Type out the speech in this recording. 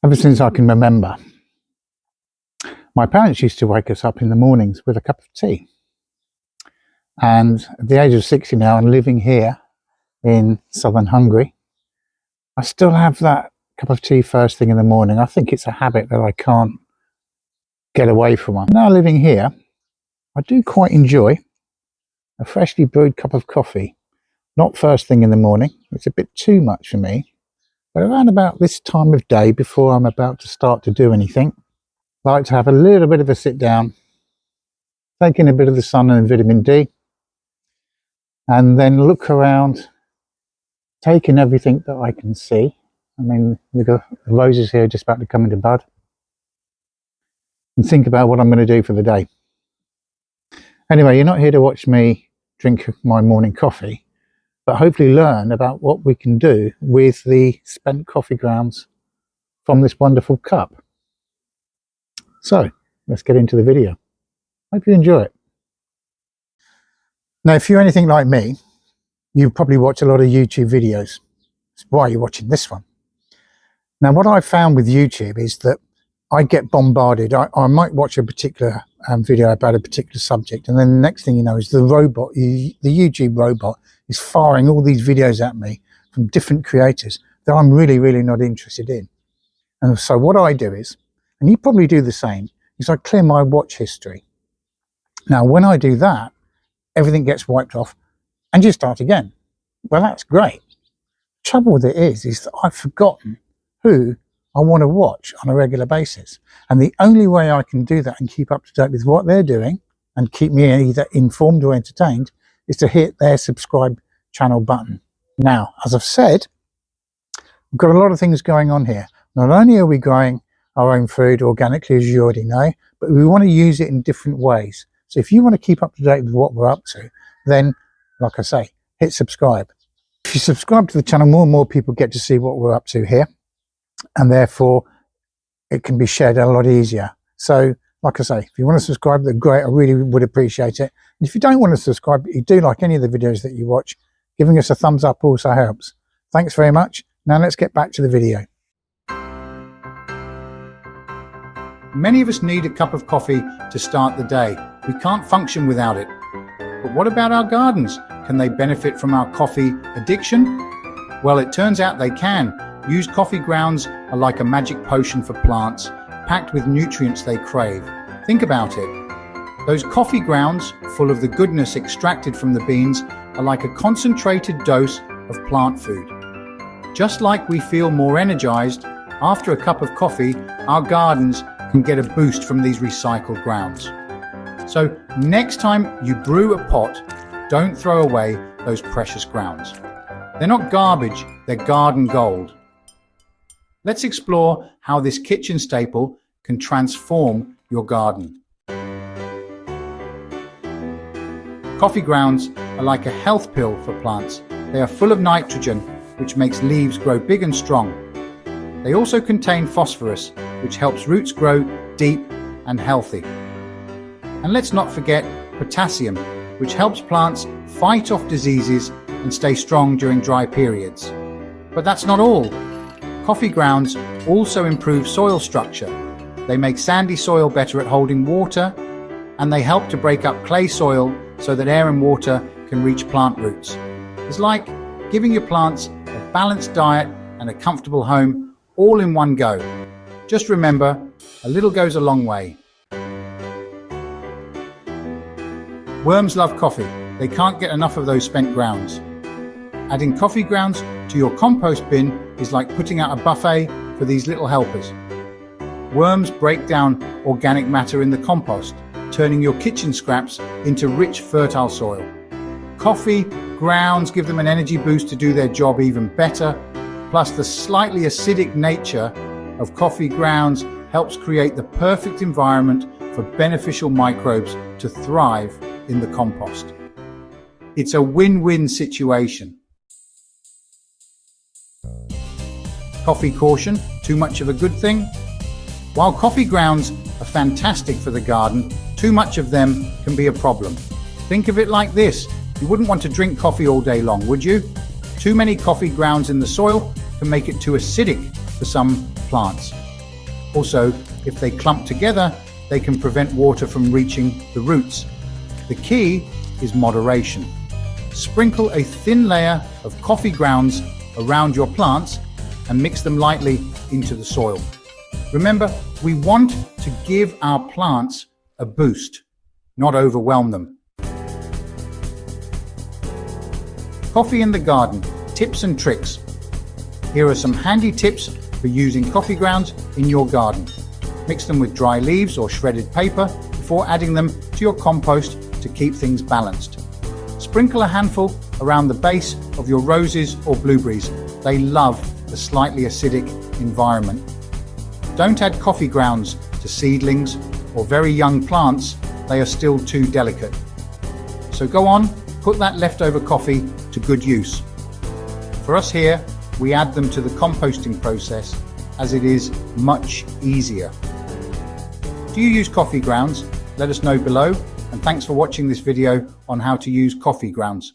Ever since I can remember, my parents used to wake us up in the mornings with a cup of tea. And at the age of 60 now and living here in southern Hungary, I still have that cup of tea first thing in the morning. I think it's a habit that I can't get away from. Now living here, I do quite enjoy a freshly brewed cup of coffee. Not first thing in the morning, it's a bit too much for me. But around about this time of day, before I'm about to start to do anything, I like to have a little bit of a sit down, take in a bit of the sun and vitamin D, and then look around, take in everything that I can see. I mean, the roses here are just about to come into bud, and think about what I'm going to do for the day. Anyway, you're not here to watch me drink my morning coffee, but hopefully learn about what we can do with the spent coffee grounds from this wonderful cup. So let's get into the video. Hope you enjoy it. Now, if you're anything like me, you probably watch a lot of YouTube videos. That's why you're watching this one. Now, what I've found with YouTube is that I get bombarded. I might watch a particular video about a particular subject, and then the next thing you know is the YouTube robot is firing all these videos at me from different creators that I'm really not interested in. And so what I do is, and you probably do the same, is I clear my watch history. Now, when I do that, everything gets wiped off and you start again. Well, that's great. Trouble with it is that I've forgotten who I want to watch on a regular basis. And the only way I can do that and keep up to date with what they're doing and keep me either informed or entertained is to hit their subscribe channel button. Now, as I've said, we've got a lot of things going on here. Not only are we growing our own food organically, as you already know, but we want to use it in different ways. So if you want to keep up to date with what we're up to, then, like I say, hit subscribe. If you subscribe to the channel, more and more people get to see what we're up to here, and therefore it can be shared a lot easier. So, like I say, if you want to subscribe, then great, I really would appreciate it. And if you don't want to subscribe, but you do like any of the videos that you watch, giving us a thumbs up also helps. Thanks very much. Now let's get back to the video. Many of us need a cup of coffee to start the day. We can't function without it. But what about our gardens? Can they benefit from our coffee addiction? Well, it turns out they can. Used coffee grounds are like a magic potion for plants, packed with nutrients they crave. Think about it. Those coffee grounds, full of the goodness extracted from the beans, are like a concentrated dose of plant food. Just like we feel more energized after a cup of coffee, our gardens can get a boost from these recycled grounds. So next time you brew a pot, don't throw away those precious grounds. They're not garbage, they're garden gold. Let's explore how this kitchen staple can transform your garden. Coffee grounds are like a health pill for plants. They are full of nitrogen, which makes leaves grow big and strong. They also contain phosphorus, which helps roots grow deep and healthy. And let's not forget potassium, which helps plants fight off diseases and stay strong during dry periods. But that's not all. Coffee grounds also improve soil structure. They make sandy soil better at holding water, and they help to break up clay soil so that air and water can reach plant roots. It's like giving your plants a balanced diet and a comfortable home all in one go. Just remember, a little goes a long way. Worms love coffee. They can't get enough of those spent grounds. Adding coffee grounds to your compost bin is like putting out a buffet for these little helpers. Worms break down organic matter in the compost, turning your kitchen scraps into rich, fertile soil. Coffee grounds give them an energy boost to do their job even better, plus the slightly acidic nature of coffee grounds helps create the perfect environment for beneficial microbes to thrive in the compost. It's a win-win situation. Coffee caution, too much of a good thing? While coffee grounds are fantastic for the garden, too much of them can be a problem. Think of it like this. You wouldn't want to drink coffee all day long, would you? Too many coffee grounds in the soil can make it too acidic for some plants. Also, if they clump together, they can prevent water from reaching the roots. The key is moderation. Sprinkle a thin layer of coffee grounds around your plants and mix them lightly into the soil. Remember, we want to give our plants a boost, not overwhelm them. Coffee in the garden, tips and tricks. Here are some handy tips for using coffee grounds in your garden. Mix them with dry leaves or shredded paper before adding them to your compost to keep things balanced. Sprinkle a handful around the base of your roses or blueberries. They love the slightly acidic environment. Don't add coffee grounds to seedlings or very young plants. They are still too delicate. So go on, put that leftover coffee to good use. For us here, we add them to the composting process as it is much easier. Do you use coffee grounds? Let us know below, and thanks for watching this video on how to use coffee grounds.